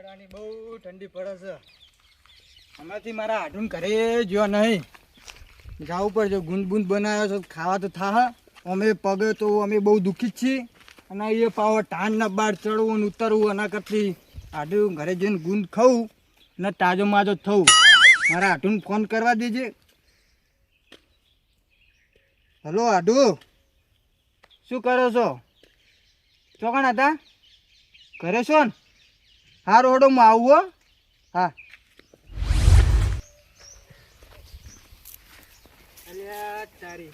ઉનાળાની બહુ ઠંડી પડે છે. હમણાંથી મારા હાડું ઘરે જ્યો નહીં, જવું પડશે. ગુંદ બુંદ બનાવ્યો છે, ખાવા તો થા. અમે પગે તો અમે બહુ દુઃખી જ છીએ. અને એ પાવ ટાણના બહાર ચડવું ને ઉતરવું, એના કરતી હાડું ઘરે જઈને ગુંદ ખાવું ને તાજો માજો થવું. મારા હાડું ફોન કરવા દેજે. હલો હાડુ, શું કરો છો? ચોકણ હતા? ઘરે છો ને? હારું હડો હું આવું હો. હા. અલ્યા તારી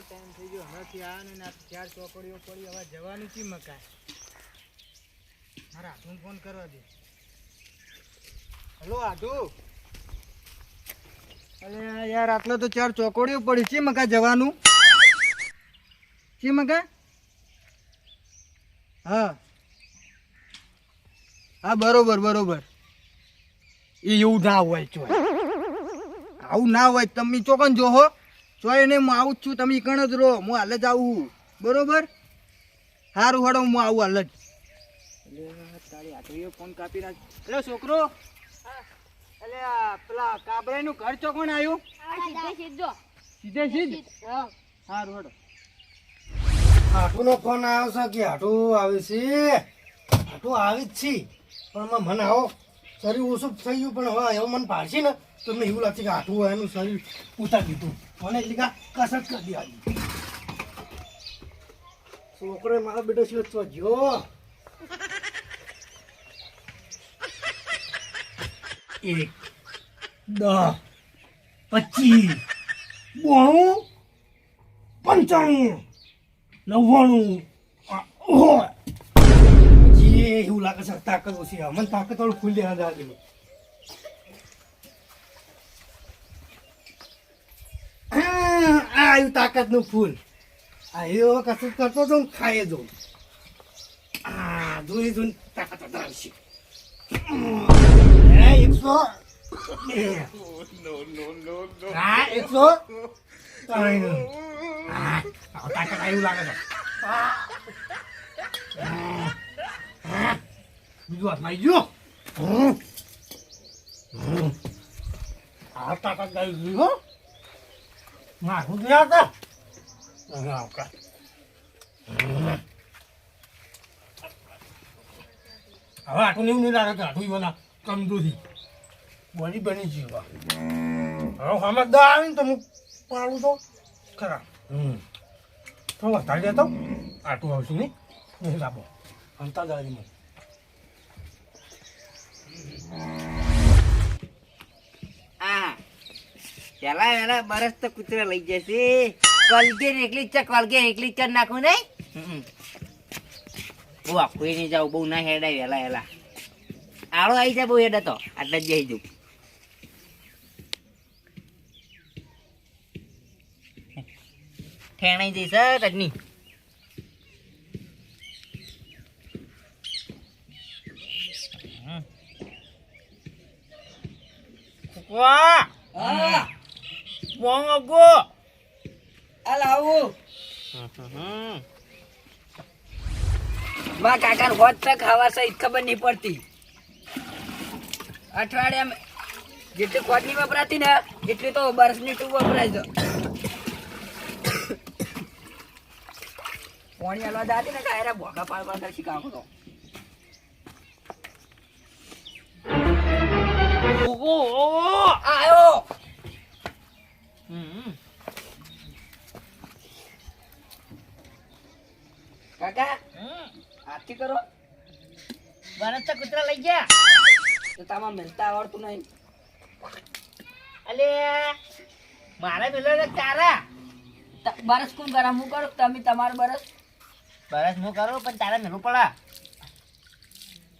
ટાઈમ થઈ ગયો. હવેથી આ ને 4 ચોકડીઓ પડી. હવે જવાનું છે મકાન. મારા હાથું ફોન કરવા દે. હલો હાથુ. અરે યાર આટલો તો 4 ચોકડીઓ પડી છે. મકા જવાનું છે મકા? હા હા બરોબર બરોબર. એ એવું ના હોય ચોય, આવું ના હોય. તમે ચોકન જો હો ચોય ને હું આવું જ છું. તમે કણ જ રહો, હું હાલ જ આવું. બરોબર સારું હડો હું આવું હાલ જ. તારી હાથે ફોન કાપી નાખ. એટલે છોકરો, એટલે પેલા કાબરા નું ઘર ચોકણ આવ્યું? સીધે સીધ સારું હડો. હાટુનો ફોન આવ્યો છે કે હાટું આવે છે? હાટું આવી જ છે, પણ મને આવો શરીર ઓછું થઈ ગયું. પણ હવે એવું મને પાડશે ને તો મને એવું લાગશે કે હાટું એનું શરીર ઉતારી દીધું. મને એટલે કસરત કરી દેવાની. છોકરો મારો બેટો છે તો જો 1 10 25 92 95 એવું લાગે છે તાકાત ઓછી. મને તાકાત વાળું ફૂલ દેવા દે. આવ્યું તાકાત નું ફૂલ. આવ્યો કસરત કરતો જાઉં, ખાઈ જાઉં. જોઈ જોઈને તાકાત વધારશે. 100 તાકાત આવ્યું લાગે છે. બીજું હાથ મારી ગયો. આ તાકાત ગાઈ ગઈ હો. મારું ગયા હતા. હવે આટલું એવું નહીં લાગે કે આટલું બના કમજોરી બોડી બની ગઈ. હવે આમાં દા આવે ને તો હું પાડું તો ખરા. તો વધારી દેતો આટલું આવશે નહીં લાભો અંતા દારીમાં. પેલા વેલા બરસ તો કૂતરા લઈ જશે. કોલગેટ એકલી જ કોલગેટ એકલી જ નાખું નહીં. બહુ આખું નહીં જાવ, બહુ ના હેડાય. વેલા વેલા આળો આવી જાય. બહુ હેડા તો આટલા જ જઈ જઉં. ઠેણાઈ જઈશ તજની. વાહ Mongo. Alau. માં કાકા હોત તક હવા સહિત ખબર નહીં પડતી. અઠવાડિયામાં જેટલી કોટની વપરાતી ને એટલી તો બરફની ટૂબ વપરાય છે. પાણી હલવા જાતી ને કાયરા ભોગા પાડ પાડ કરી કાકો તો. આયો. કાકા આથી કરો. બરસ તો કૂતરા લઈ ગયા. તો તમારે મિલતા આવડતું નહીં. અલે મારા પેલો તારા બરસ કોણ કરે? હું કરું તમે તમારું બરસ? બરસ હું કરું પણ તારા મેલું પડા.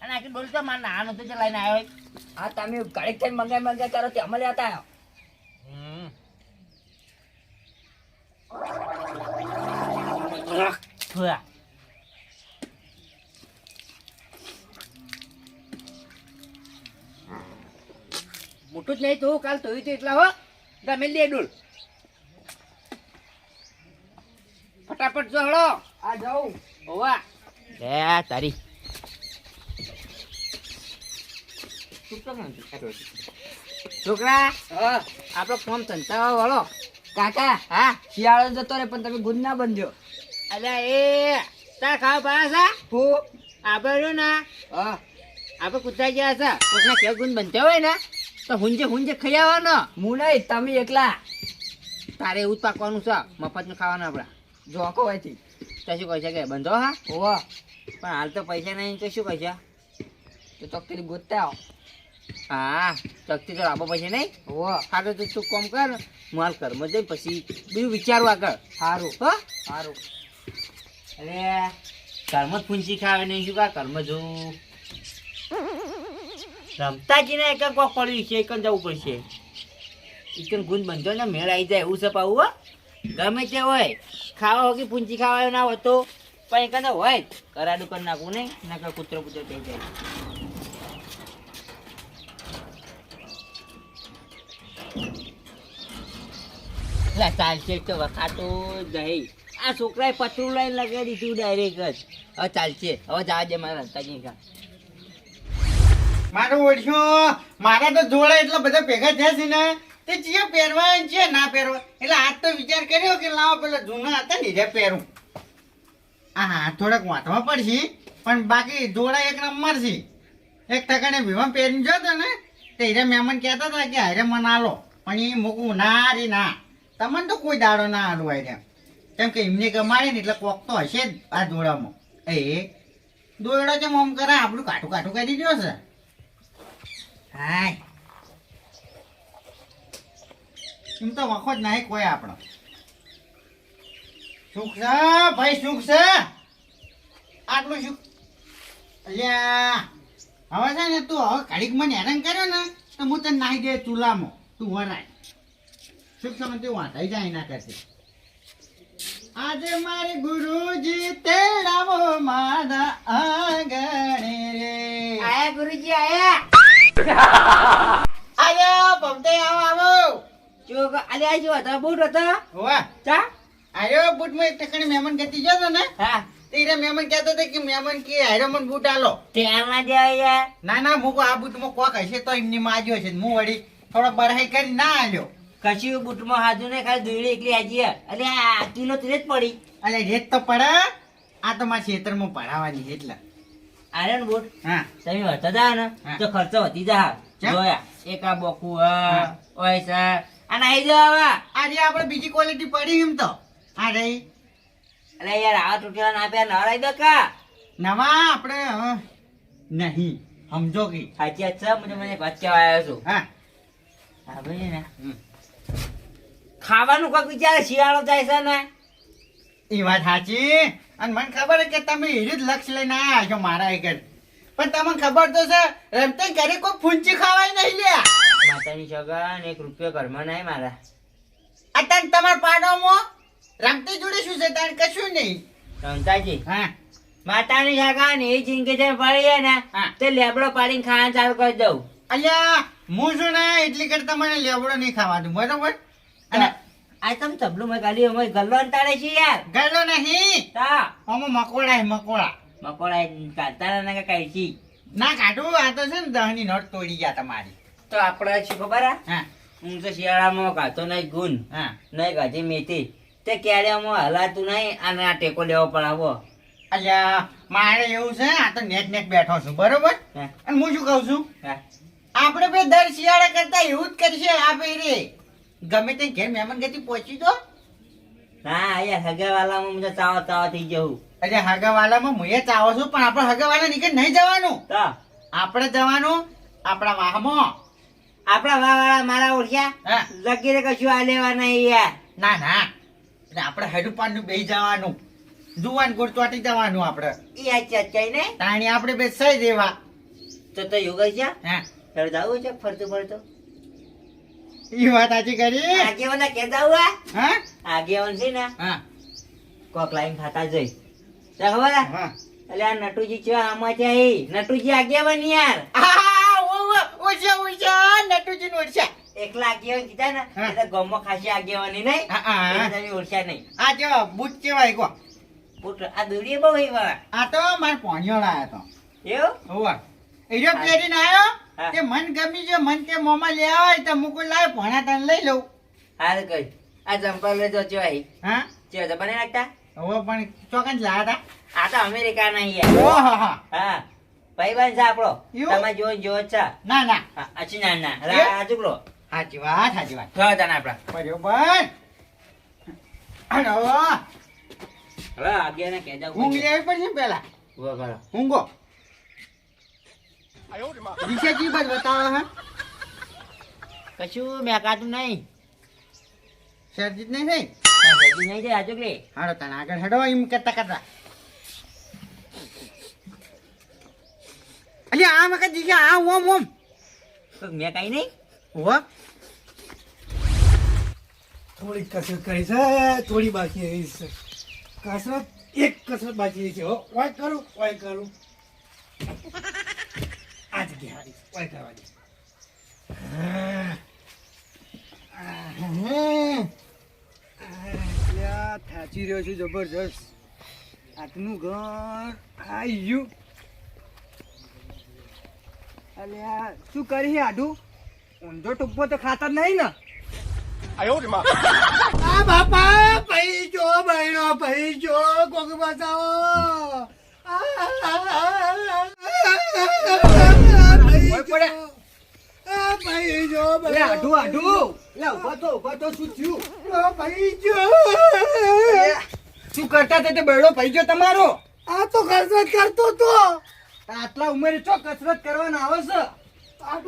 અને આખી ડોલ તો મારે નાનો તો ચલાવીને આવ્યો. હા તમે ઘડીક થઈને મંગાઈ કરો તે અમલે હતા. મોટું જ નહીં તો કાલ ધોયું તો એટલા હો. ગમે લે ડોલ ફટાફટ જો હળો. આ જાઉં હોવા લે તારી તું કેમ નથી ખાતો? છોકરા હા આપણો ફોર્મ સંતાવા વાળો કાકા હા શિયાળો જતો રે પણ તમે ગુંદ ના બંધ્યો. અલ્યા એ તાર ખાવા પાડે છે હું આપણે રહ્યો ને હા આપણે કૂતરા ગયા છે કોકના કેળ ગુંદ બનતા હોય ને તો હુંજે ખાઈ આવવાનો. હું નહીં તમે એકલા તારે એવું જ પાકવાનું છે મફતનું ખાવાનું આપડા. જોકો હોયથી તો શું કહે છે કે બંધો હા હોવા પણ હાલ તો પૈસા નહીં તો શું કહે છે? તો ચોકથી ગોતતા આવો. હા ચકતી તો લાંબો પૈસા નહીં હોવા હા તો તું કોમ કર હું હાલ ઘરમાં જઈને પછી બીજું વિચારવું આગળ. સારું હો સારું. અરે ઘરમાં જ પૂંછી ખાવે નહીં શું કા ઘરમાં જોવું રમતાજી ને એક કોક પડ્યું છે એક જવું પડશે. એકદમ ગુંદ બંધો ને મેળ આવી જાય એવું છે પાવું હો. ગમે તે હોય ખાવા હોય કે પૂંછી ખાવા ના હોય તો પણ એક હોય જ કરાડું કરી નાખવું નહીં નકર કૂતરો પૂતરો થઈ જાય. લા ચાલશે તો વખાતો જઈ આ છોકરાએ પતરું લઈને લગાવી દીધું ડાયરેક્ટ જ. હવે ચાલશે હવે જવા દે મારા રસ્તાજી કા. મારો ઓળખ્યો મારા તો જોડે એટલા બધા ભેગા થયા છે ને તે ચીએ પહેરવા છે ના પહેરવા એટલે આજ તો વિચાર કર્યો કે લાવો પેલા જૂના હતા ને રે પહેરું. હા થોડાક વાંચવા પડશે પણ બાકી જોડા એક નંબર છે. એક ટકાને વિવાહ પહેરીને જોતો ને તે હીરે મહેમાન કહેતા હતા કે હારે મને આલો પણ એ મૂકવું ના રે ના તમને તો કોઈ દાડો ના આલું હારે કેમ કે એમને કમાડે ને એટલે કોક તો હશે જ આ જોડામાં. એ દોયડો છે મોમ કરે આપણું કાઠું કાઠું કરી દો છે. હાય એમ તો વખો જ નહીં કોઈ આપણો સુખ છે ભાઈ સુખ છે આટલું સુખ અલ્યા હવે છે ને તું હવે ઘડીક મને હેરાન કર્યો ને તો હું તને નાહી દે ચૂલામાં તું વરાય સુખ સમય તું વાંધાઈ જાય ના કરતી. આજે મારે ગુરુજી તેડાવો મારા આંગણે રે આયા ગુરુજી આયા. આયો ભમતે આવો આવો જો અલ્યા જો હતા બૂટ હતા વાહ ચા આયો બૂટમાં એક ટકાની મહેમાન ગતિ જતો ને હા તેરે મહેમાન કહેતો હતો કે મહેમાન કે હારે મને બૂટ આલો. તેલ ના જાય યાર. ના ના મૂકો આ બૂટમાં કોક હશે તો એમની માજ્યો છે હું વળી થોડો બરહાઈ કરી ના આલ્યો. કશું બૂટમાં હાજુ ને ખાલી દોડી એકલી હાજી અલે આ કિલો તેરે જ પડી. અલે રેત તો પડે આ તો મારા ખેતરમાં પડાવવાની છે એટલે. આર્યન બૂટ હા તમે વધતા જા ને હા. તો ખર્ચો વધી જા. ચા? જોયા એક આ બોકુ હા. ઓય સર આ નાઈ જાવ આજે આપણે બીજી ક્વોલિટી પડી એમ તો આ રહી અલે યાર આ તૂટેલા ના પ્યા નરાઈ દો કા નવા આપણે નહીં સમજો કે સાચી વાત છે મને વાત કહેવા આવ્યો છું. હા હા ભાઈ ને ખાવાનું કોક વિચારે શિયાળો જાય છે ને એ વાત સાચી અને મને ખબર છે કે તમે હીરી જ લક્ષ લઈને આવ્યા છો મારા આગળ પણ તમને ખબર તો છે રમતે ઘરે કોઈ ફૂંચી ખાવાય નહીં લ્યા માતાની સગન 1 રૂપિયો ઘરમાં નહીં મારા. અત્યારે તમારા પાડોમાં રમતી જોડે શું છે તારે કશું નહીં. રમતાજી હા માતાની સગન એ જિંદગી છે પડી ને હા. તે લેબડો પાડીને ખાવાનું ચાલુ કરી દઉં. અલ્યા હું શું ને એટલી કરતા મને લેવડો નહીં ખાવાનું બરોબર અને આ તમે તબલું મેં ગાડી અમે ગલ્લો અંતાડે છે યાર. ગળો નહીં તા આમાં મકોડા છે મકોડા મકોડા કાઢતા ના કઈ છી. ના કાઢું આ તો છે ને દહની નોટ તોડી ગયા તમારી. તો આપણે શું ખબર હા હા હું તો શિયાળામાં કાઢતો નહીં ગુણ હા નહીં ગાજી મેથી તે ક્યારેમાં હલાતું નહીં અને આ ટેકો લેવો પડાવો. અલ્યા મારે એવું છે આ તો નેટ નેટ બેઠો છું બરોબર હા. અને હું શું કહું છું હા. આપણે બે દર શિયાળા કરતા એવું જ કરશે આ રે ગમે તે ઘેર મહેમાન ગતિ પહોંચી દો. ના યાર હગાવાલામાં મને ચાવા ચાવા થઈ જવું. અરે હગાવાલામાં હું એ ચાવો છું પણ આપણે હગાવાલા નીકળ નહીં જવાનું તો આપણે જવાનું આપણા વાહમાં. આપડા વાવાળા મારા ઓળખ્યા હા લગીરે કશું આ લેવા નહીં યાર. ના ના એટલે આપણે હેડુપાન નું બેહી જવાનું જુવાન ગોળ ચોટી જવાનું આપણે ઈ આ ચચાઈ ને તાણી આપણે બે સહી દેવા. તો યોગા છે હા ત્યારે જાવું છે ફરતું ફરતું ઈ વાત સાચી કરી. આગેવાના કે જાવું હા આગેવાન છે ને હા કોક લાઈન ખાતા જઈ તો ખબર હે? હા એટલે આ નટુજી છે આમાં છે ઈ નટુજી આગેવાન યાર. નટુજી નું ઓળખ્યા. એકલા આગેવાન કીધા ને હા. એટલે ગામમાં ખાસી આગેવાની નહીં હા, હા. એટલે તમે ઓળખ્યા નહીં. આ જો બુટ કેવાય કો પુત્ર આ દોડીએ બહુ હઈ વાળા આ તો માર પોણિયો લાયા તો એવું હોવા એરો પહેરીને આવ્યો હા. તે મન ગમી ગયો મન કે મોમાં લે આવે તો મુકુ લાય ભણા તને લઈ લઉં હાલ કઈ આ ચંપલ લેજો ચોય હા ચેવ તો બને નાખતા હવે પણ ચોકન લાયા આ તો અમેરિકા ના હતા યાર ઓહો હા હા ભાઈબંધ છે આપણો એવું? તમે જો છે ના ના હા, અચી ના ના એ? રાજુકલો સાચી વાત સાચી વાત થયો તને આપડા બરોબર અને હવે આગળ ને કહેજા ઊંઘ લેવી પડશે ને પેલા ઉભો કરો ઊંઘો દિશા જી બાજુ બતાવો હા કશું મેં કાતું નહીં શરજીત નહીં થઈ કશું નહીં છે રાજુકલી હાડો તને આગળ હેડો એમ કરતા કરતા અલ્યા આ મકા દીકરા આ ઓમ ઓમ તો મેં કઈ નહીં હો થોડી કસરત કરી છે થોડી બાકી રહી છે કસરત એક કસરત બાકી રહી છે હો ઓય કરું આ જગ્યા હારી ઓય કરવા દે થાચી રહ્યો છું જબરજસ્ત આટલું ઘર આઈ ગયું અલ્યા શું કરી આડું ઊંધો ટુપ્પો તો ખાતા જ નહીં ને આ બાપા પૈજો બહેનો પૈજો કોક બચાવો પડે. પૈજો લે આડું આડું લે ઉભા તો શું થયું પૈજો અલ્યા, શું કરતા હતા તે બેડો પઈ ગયો તમારો આ તો કસરત કરતો તો આટલા ઉંમરે ચો કસરત કરવાના આવે છે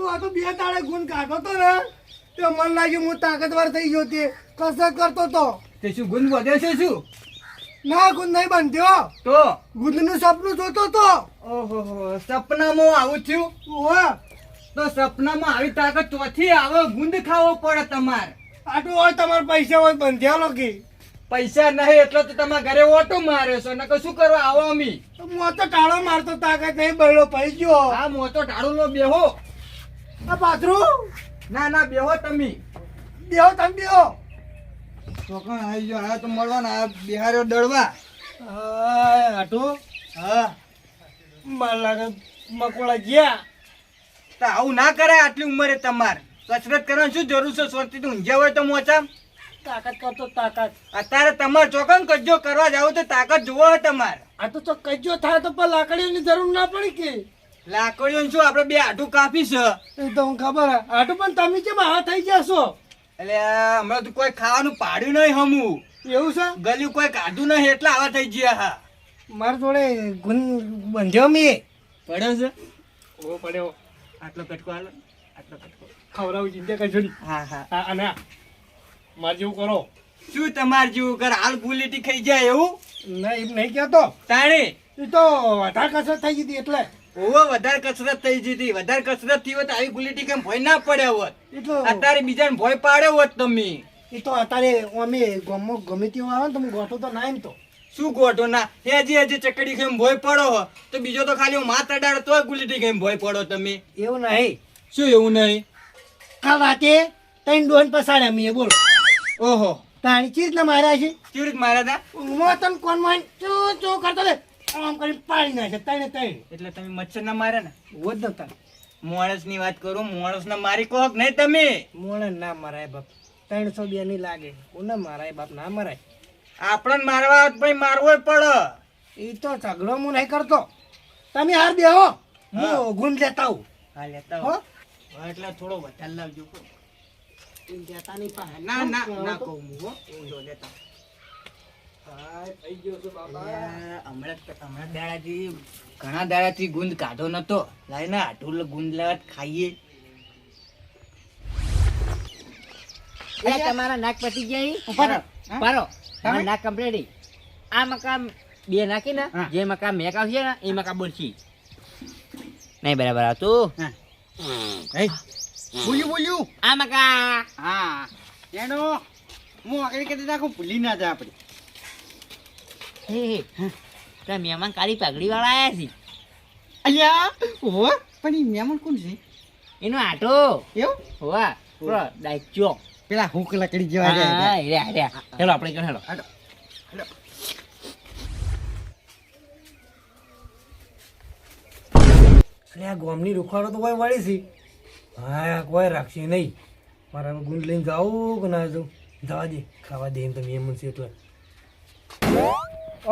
આ તો બે તાળે ગુણ કાઢો તો ને તે મન લાગ્યું હું તાકાતવાર થઈ ગયો તે કસરત કરતો તો તે શું ગુણ વધે છે શું ના ગુણ નહીં બનત્યો તો ગુંદનું સપનું જોતો તો ઓહો સપનામાં આવું થયું વાહ તો સપનામાં આવી તાકાત ચોથી આવે ગુંદ ખાવો પડે તમારે આટલું હોય તમારે પૈસા હોય બંધ્યા લોકી પૈસા નહીં એટલે તો તમારા ઘરે ઓટો માર્યો છે નકર શું કરવા આવો અમી હું તો ટાળો મારતો તાકાત નહીં બળ્યો પૈ ગયો આ મોટો ઢાળો લો બેહો આ પાથરું ના બેહો તમે બેહો તમે બેહો ચોકણ આવી ગયો આ તો મળવાના આ બિહાર્યો દળવા આટું હા માર લાગે મકોડા ગયા તો આવું ના કરાય આટલી ઉંમરે તમારે કસરત કરવાની શું જરૂર છે સ્વર્તી ઊંઝ્યા હોય તો મોચા તાકાત કરતો તાકાત અત્યારે તમારે ચોકન કરજો કરવા જાવ તો તાકાત જોવો હોય તમારે આ તો કજ્જો થાય તો પણ લાકડીઓની જરૂર ના પડી કે લાકડીઓ શું આપડે બે આટું કાપી છે એ તો ખબર હે. આટું પણ તમે કેમ આ થઈ ગયા છો એટલે હમણાં તો કોઈ ખાવાનું પાડ્યું નહીં હમું એવું છે ગલ્યું કોઈ કાઢું નહીં એટલે આવા થઈ ગયા હા મારા જોડે ગુણ બંધ્યો મી પડ્યો છે ઓ પડ્યો આટલો કટકો હાલો આટલો કટકો ખવડાવું ચિંતા કરજો નહીં હા હા હા અને મારે જેવું કરો શું તમારે જેવું કર હાલ ગુલીટી ખાઈ જાય એવું ના એમ નહીં કહેતો તાણી એ તો વધારે કસરત થઈ ગઈ એટલે ઓવો વધારે કસરત થઈ જતી વધારે કસરત થઈ હોત આવી ગુલીટી કેમ ભય ના પડ્યા હોત એટલો અત્યારે બીજાને ભય પાડ્યો હોત તમે એ તો અત્યારે અમે ગામમાં ગમે તેવું આવે ને તો હું ગોઠો તો ના એમ તો શું ગોઠો ના હજી ચકડી ખાઈ ભય પડો હો તો બીજો તો ખાલી માથ અડાડો તોય ગુલીટી ખાઈ ભય પડો તમે એવું નહીં શું એવું નહીં કાલ રાતે ત્રણ ડોન પસાડ્યા મેં બોલ ઓહો તાણી ચીજ ને માર્યા છે કેવી રીત માર્યા હતા હું તને કોણ માન ચો કરતો લે આમ કરી પાડી નાખે ત્રણે ત્રણ એટલે તમે મચ્છર ના માર્યા ને વધ નતા માણસ ની વાત કરું માણસ ના મારી કોક નહીં તમે મોણે ના મરાય બાપ 302 ની લાગે કોને મરાય બાપ ના મરાય આપણને મારવા હોત ભાઈ મારવો પડે એ તો ઝઘડો હું નહીં કરતો તમે હાર બેહો હા. હું ગુણ લેતા આવું હા લેતા હો હો એટલે થોડો વધારે લાવજો એ લેતા નહીં પાસે ના ના ના કહું હું હો ઊંધો લેતા હાય થઈ ગયો છે બાબા હમણાં દાડાથી ઘણા દાડાથી ગુંદ કાઢો નતો લાઈ ને આટલું ગુંદ લેવા ખાઈએ એ તમારા નાક પતી ગયા ઉભા રહો. હા? પારો તમે? નાક કમ્પ્લીટ આ મકામ બે નાખી ને હા. જે મકામ મેક આવશે ને એ મકામ બોલશી નહીં બરાબર આવતું બોલ્યું આ મકા હા એનો હું આગળ કદી નાખું ભૂલી ના જાય આપણે હે પેલા મહેમાન કાળી પાઘડી વાળા આયા છે અલ્યા ઓહો પણ એ મહેમાન કોણ છે એનો આટો એવું હોવા પેલો ડાચ્યો પેલા હુક લકડી જેવા રહ્યા હા હેડ્યા હેડ્યા હેલો આપણે કર હેલો હાલો હાલો એટલે આ ગોમની રૂખાડો તો કોઈ વળી છે. હા કોઈ રાખશે નહીં. મારા ગુંદ લઈને જાઉં કે ના જાઉં? જવા દે, ખાવા દે એમ તમે એમ છે એટલે.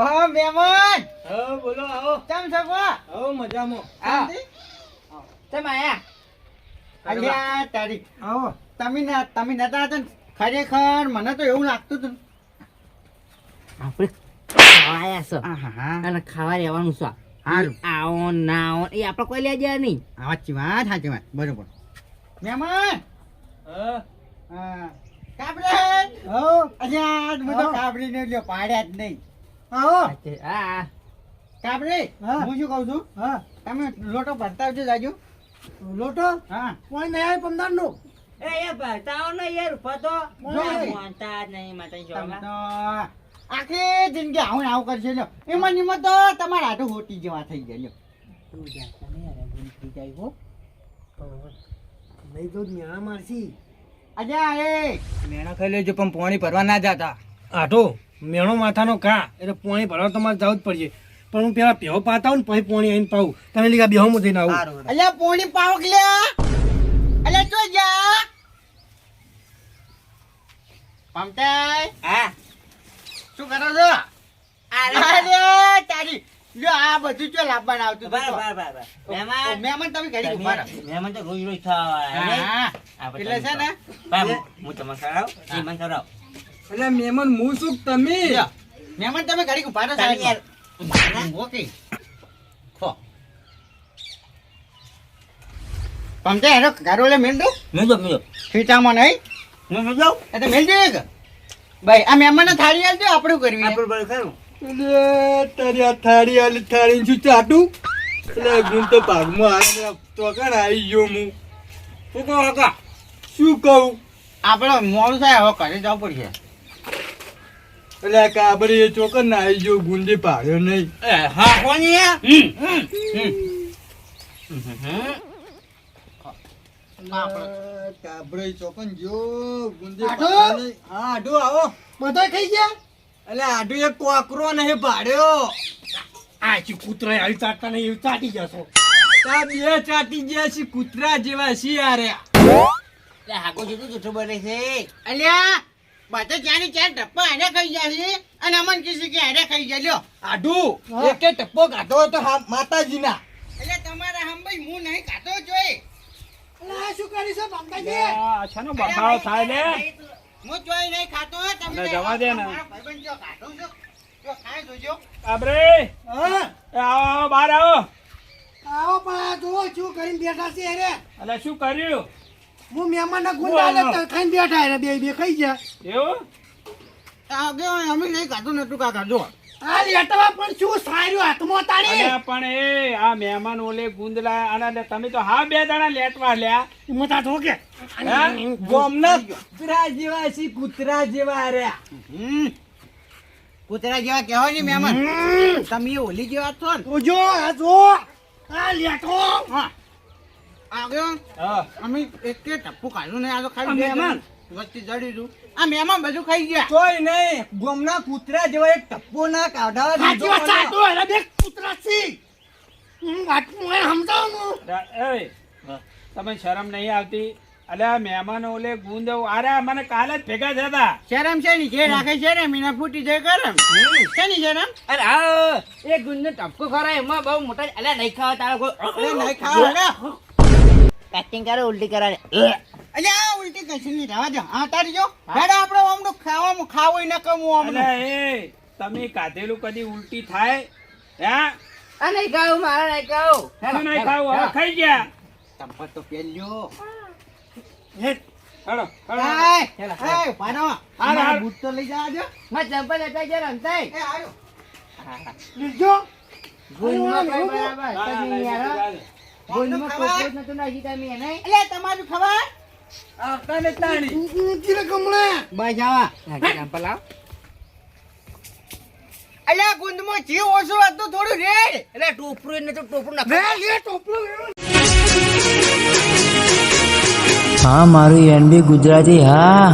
ઓહો મહેમાન હા બોલો આવો. કેમ છો કો? આવો મજામાં. હા તમે આયા અલ્યા તારી આવો તમે નતા હતા ને ખરેખર મને તો એવું લાગતું હતું. આપણે આયા છો હા અને ખાવા રહેવાનું છે. હારું આવો ના આવો એ આપણે કોઈ લે જાય નહીં. સાચી વાત બરોબર. મહેમાન હા હા કાબરે હો અલ્યા મને તો કાબરી ને લ્યો પાડ્યા જ નહીં. આવો હા કાબરે હું શું કહું છું તમે લોટો ભરતા આવજો જાજો. લોટો હા કોઈ નહીં આવે 15 નું. એ બતાવો ને યાર ફતો નહીં. માનતા જ નહીં માતા તમે જોવા. તો આખી જિંદગી આવું ને આવું કરશે લ્યો. એમાં તો તમારા હાથું હોટી જેવા થઈ ગયા લ્યો. તું જાતા નહીં અરે ભૂલ થઈ જાય હો. નહીં તો ન્યા મારશી. અજા એ મેણા ખાઈ લેજો પણ પાણી ભરવા ના જાતા. આટો મેણો માથાનો કા એટલે પાણી ભરવા તમારે જવું જ પડશે. પણ હું પેલા પેહો પાતા આવું ને પછી પાણી આવીને પાવું. તમે લીધા બેહો હું થઈને આવું. અલ્યા પાણી પાવ કે લ્યા. અલ્યા તો જા પમતાઈ હા શું કરો છો? અરે તારી લ્યો આ બધું ચો લાવવાનું આવતું હતું. બરાબર મહેમાન મહેમાન તમે ઘડી ઉભા રહો. મહેમાન તો રોજ રોજ ખાવા હા એટલે છે ને હું તમને ખવડાવ એ મને ખવડાવ. એટલે મહેમાન હું શું તમે મહેમાન તમે ઘડી ઉભા રહો તમે યાર સાહેબ. ઓકે ખો પમતે હેરો ગારોલે મેલ દો. મેજો ખીચામાં નહીં મેજો એ તો મેલ દે કે ભાઈ આ મહેમાનને થાળી આલજો આપણું કરવી. આપણું બળ ખરું. તારી આ થાળી આલી થાળી શું ચાટું એટલે ગુણ તો ભાગમાં આવે તો કણ આવી ગયો હું. શું કહો કાકા? શું કહું આપણે મોડું થાય હવે ઘરે જવું પડશે. એટલે આ કાબરી એ ચોકર ના આવી ગયો ગુંડી ભાગ્યો નહીં. હા કોની કાબરી ચોકન જો ગુંડી ભાગ્યો નહીં. હા આડો આવો બધા ખાઈ ગયા. એટલે આડો એક કોકરો નહીં ભાડ્યો. આ ચી કૂતરા આવી ચાટતા નહીં એવી ચાટી જશો. તા બે ચાટી ગયા છે કૂતરા જેવા છે યાર. લે હાકો જેટલું જૂઠું બોલે છે. અલ્યા બધા ક્યાંની ક્યાં ટપ્પા એને ખાઈ ગયા છે અને અમન કીધું કે એને ખાઈ ગયા લ્યો. આડુ એકે ટપ્પો કાઢો તો માતાજીના. એટલે તમારા હંભાઈ હું નહીં કાઢો જોઈ. અલા શું કરી છે બંકાજી? અચ્છાનો બફાવો થાય લે. હું જોઈ નહીં ખાતો તમે જવા દે ને. ભાઈબંધ જો કાઢો છો જો ખાઈ જોજો. આબરે હા આવો બહાર આવો. આવો પણ આ જો શું કરીને બેઠા છે રે. એટલે શું કર્યું? હું મહેમાનના ગુંડા તો ખાઈને બેઠા રે બે ખાઈ ગયા. એવું? આગે અમે નહીં ખાધું નતું કાકા જો. આ લેટવા પણ શું સાર્યું હાથમાં તારી. અલ્યા પણ એ આ મહેમાન ઓલે ગુંદલા અને તમે તો હા બે દાણા લેટવા લ્યા. મતા તો કે હા? ગોમના કૂતરા જેવા છે કૂતરા જેવા રે. કૂતરા જેવા કહેવાય ને મહેમાન. તમે ઓલી જેવા છો ને. તો જો આ જો આ લેટો. હા આગળ હા. અમે એક ટપ્પુ કાઢ્યું ને આ તો ખાલી મહેમાન વચ્ચે જડી દઉં. આ મહેમાન બધું ખાઈ ગયા. કોઈ નહીં ગોમના કૂતરા જેવા એક ટપ્પો ના કાઢવા દીધો. બે કૂતરા છે. એ તમે શરમ નહીં આવતી? અલ્યા મહેમાન ઓલે ગુંદ અરે મને કાલે જ ભેગા થયા. શરમ છે ની જે રાખે છે ને મીના ફૂટી જાય કરમ છે ની શરમ. અરે હા એ ગુંદ ટપકો ખરા એમાં બહુ મોટા અલ્યા નહીં ખાવા તારો કોઈ નહીં ખાવા એક્ટિંગ કરે ઉલટી કરે. અલ્યા ઉલટી કશું નહીં રહેવા દો. હા તારી જો હેડો આપણે આમ તો ખાવામાં ખાવું ન કમવું આમ. અલ્યા એ તમે કાધેલું કદી ઉલટી થાય? હા? આ નહીં ખાવું મારા નહીં ખાવું. શું નહીં ખાવું? હવે ખાઈ ગયા. ચંપલ તો પહેલ્યો. હેડ. હેડો, હેડો. એ પાનો આ બૂટ તો લઈ જા દે. માં ચંપલ લેતા ગયા રમતાઈ. એ આયો લીજો. ગુંદમાં કઈ બરાબર ના, તમે ના, યાર ના, ગુંદમાં કોઈ નતું નાખી તમે એને. એટલે તમારું ખબર આ તને તાણી કીરે કમળે બસ આવા ચંપલ લાવ. અલ્યા ગુંદમાં જીવ ઓછું હતું થોડું રેડ. એટલે ટોપરું એને તો ટોપરું નાખ. લે ટોપલું. હા મારું એનબી ગુજરાતી હા.